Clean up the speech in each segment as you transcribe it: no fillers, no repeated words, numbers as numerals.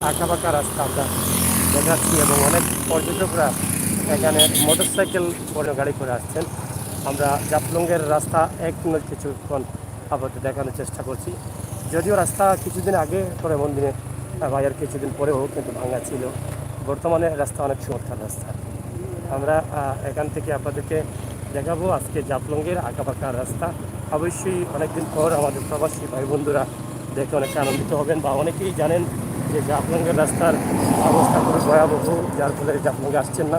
আঁকাবাঁকা রাস্তা আমরা দেখাচ্ছি এবং অনেক পর্যটকরা এখানে মোটরসাইকেল করে গাড়ি করে আসছেন। আমরা জাফলংয়ের রাস্তা এক মিনিট কিছুক্ষণ আপাতত দেখানোর চেষ্টা করছি। যদিও রাস্তা কিছুদিন আগে করে এমন দিনে বাজার কিছুদিন পরেও কিন্তু ভাঙা ছিল। বর্তমানে রাস্তা অনেক চমৎকার রাস্তা। আমরা এখান থেকে আপনাদেরকে দেখাবো আজকে জাফলংয়ের আঁকাবাঁকা রাস্তা। অবশ্যই অনেকদিন পর আমাদের প্রবাসী ভাই বন্ধুরা দেখে অনেক আনন্দিত হবেন, বা অনেকেই জানেন যে জাফলংয়ের রাস্তার অবস্থা খুবই ভয়াবহ, যার ফলে জাফলংয়ে আসছেন না।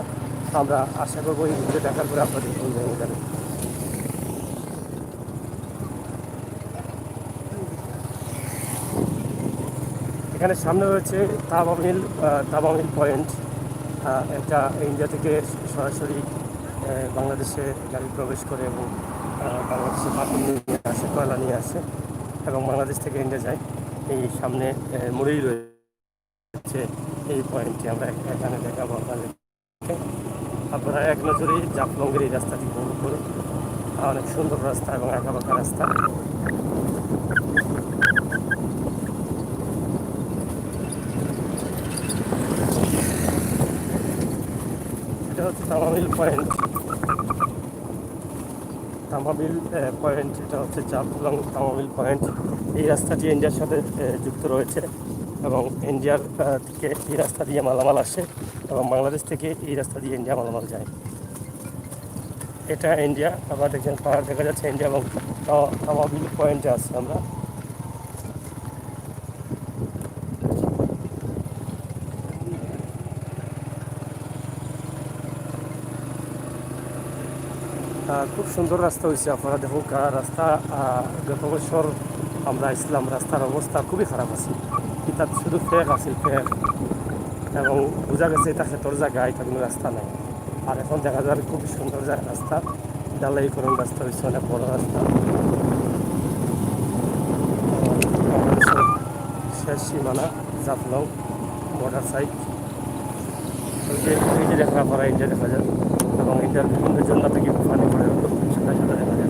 আমরা আশা করবো এই ভিডিও দেখার পরে আপনাদের ভুল ভেঙে যাবে। এখানে সামনে রয়েছে তাবামিল পয়েন্ট। এটা ইন্ডিয়া থেকে সরাসরি বাংলাদেশে গাড়ি প্রবেশ করে এবং বাংলাদেশে পাথর নিয়ে আসে, কয়লা নিয়ে আসে এবং বাংলাদেশ থেকে ইন্ডিয়া যায়। এই সামনে মুড়েই রয়েছে এই পয়েন্টটি আমরা এখানে দেখাবো আপনাদেরকে। আপনারা এক নজরেই জাফলংয়ের এই রাস্তাটি উপভোগ করুন। অনেক সুন্দর রাস্তা এবং আঁকাবাঁকা রাস্তা। এটা হচ্ছে তামাবিল পয়েন্ট। এটা হচ্ছে জাফলং তামাবিল পয়েন্ট। এই রাস্তাটি ইন্ডিয়ার সাথে যুক্ত রয়েছে এবং ইন্ডিয়ার থেকে এই রাস্তা দিয়ে মালামাল আসে এবং বাংলাদেশ থেকে এই রাস্তা দিয়ে ইন্ডিয়া মালামাল যায়। এটা ইন্ডিয়া, আবার দেখছেন পাহাড় দেখা যাচ্ছে ইন্ডিয়া এবং তামাবিল পয়েন্টে আছে আমরা। খুব সুন্দর রাস্তা হয়েছে, আপনারা দেখুন। রাস্তা গত বছর আমরা ইসলাম রাস্তার অবস্থা খুবই খারাপ আছে, এটা শুধু ফেক আছে, ফেক, এবং বোঝা গেছে এটা ক্ষেতর জায়গা, এটা কোনো রাস্তা নাই। আর এখন দেখা যাবে খুব সুন্দর রাস্তা, ডালাইকরণ রাস্তা হয়েছে, অনেক বড় রাস্তা। বাংলাদেশের শেষ সীমানা জাফলং বর্ডার সাইড। এই যে দেখা পড়া ইন্ডিয়া দেখা যায় এবং ইন্ডিয়ার বিভিন্ন জন্য থেকে পানি পড়ে সেটা সেটা দেখা যায়।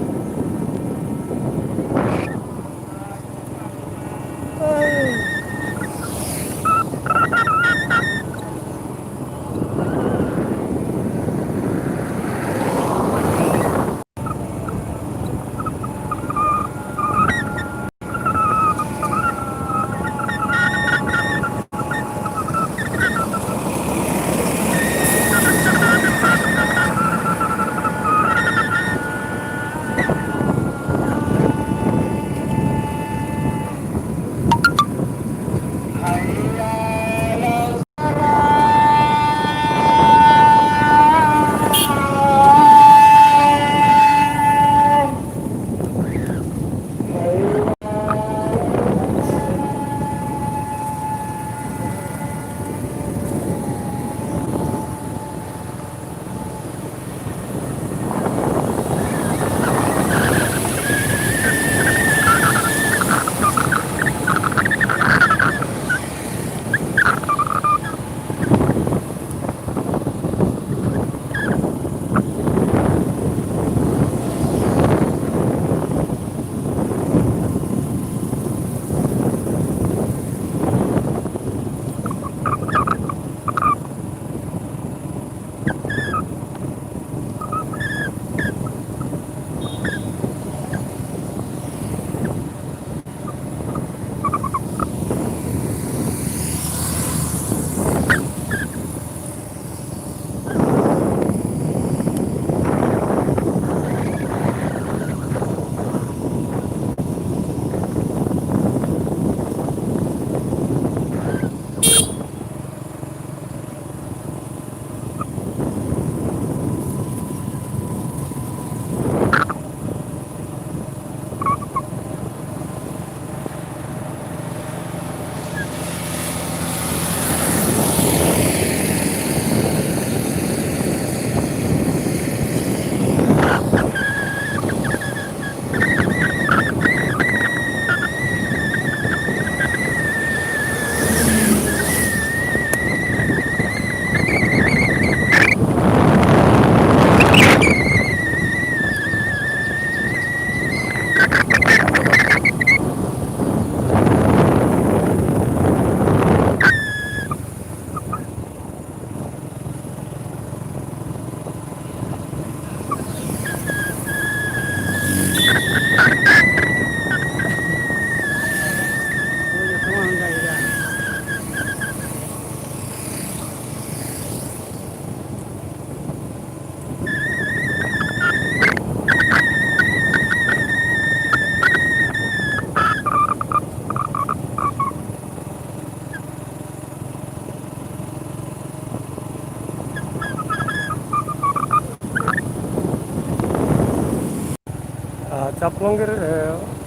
জাফলংয়ের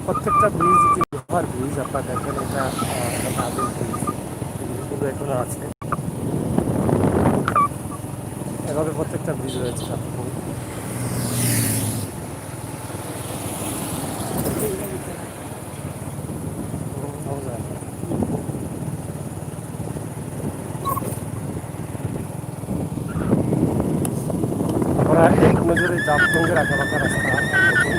প্রত্যেকটা ব্রিজ যে লোহার ব্রিজ আপনারা দেখেন এটা আদিম ব্রিজ, এগুলো এখনো আছে। এভাবে প্রত্যেকটা ব্রিজ রয়েছে জাফলং। আমরা এক নজরে জাফলংয়ের আঁকাবাঁকা রাস্তা দেখুন।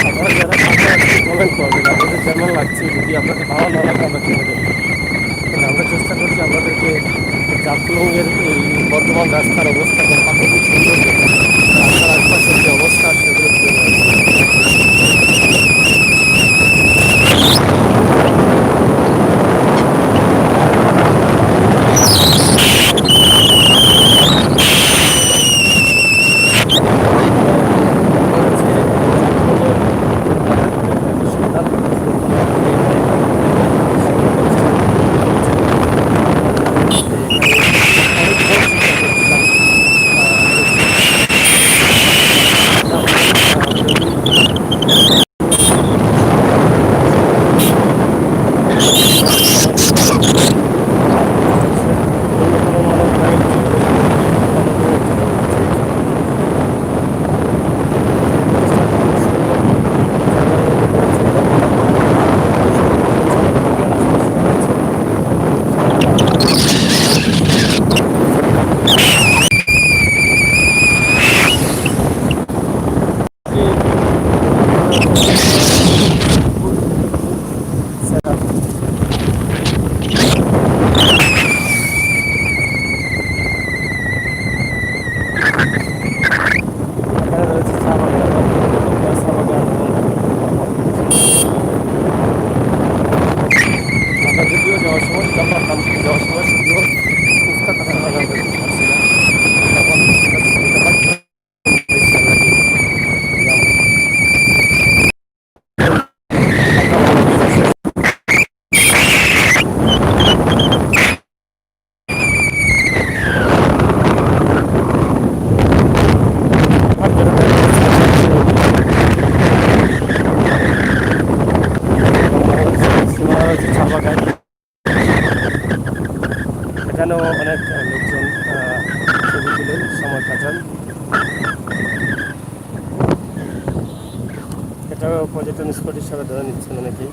আপনারা যারা সাথে আছেন কমেন্ট করবেন আপনাদের কেমন লাগছে, যদি আপনাদের ভালো না লাগে আমরা চলে যাই। কিন্তু আমরা চেষ্টা করছি আপনাদেরকে জাফলংয়ের এই বর্তমান রাস্তার অবস্থা এবং প্রাকৃতিক সৌন্দর্য, রাস্তার আশপাশের যে অবস্থা সেগুলো তুলে ধরা। এখানে রয়েছে চা বাগান, চা বাগান। আমরা যদিও যাওয়ার সময় জানলাম, যাওয়ার সময় যদিও উস্তাদ বাগান দেখতে পাচ্ছি না, তখন চা বাগান। এখানেও অনেক লোকজন ছবি তুলেন, সময় কাটান। এটাও পর্যটন স্পট হিসাবে ধরে নিচ্ছেন অনেকেই।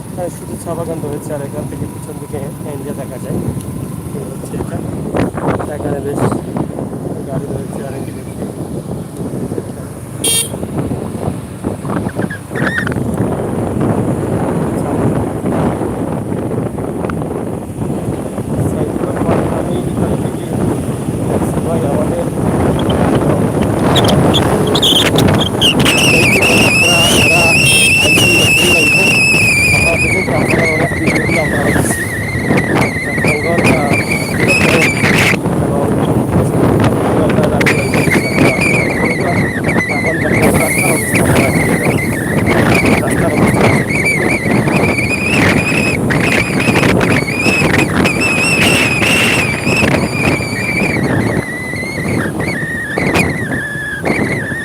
এখানে শুধু চা বাগান রয়েছে, আর এখান থেকে পিছন দিকে ইন্ডিয়া দেখা যায়। এই হচ্ছে এটা, এখানে বেশ গাড়ি রয়েছে অনেক দেখি। আমি এখান থেকে ভাই আমাদের রাস্তার অবস্থা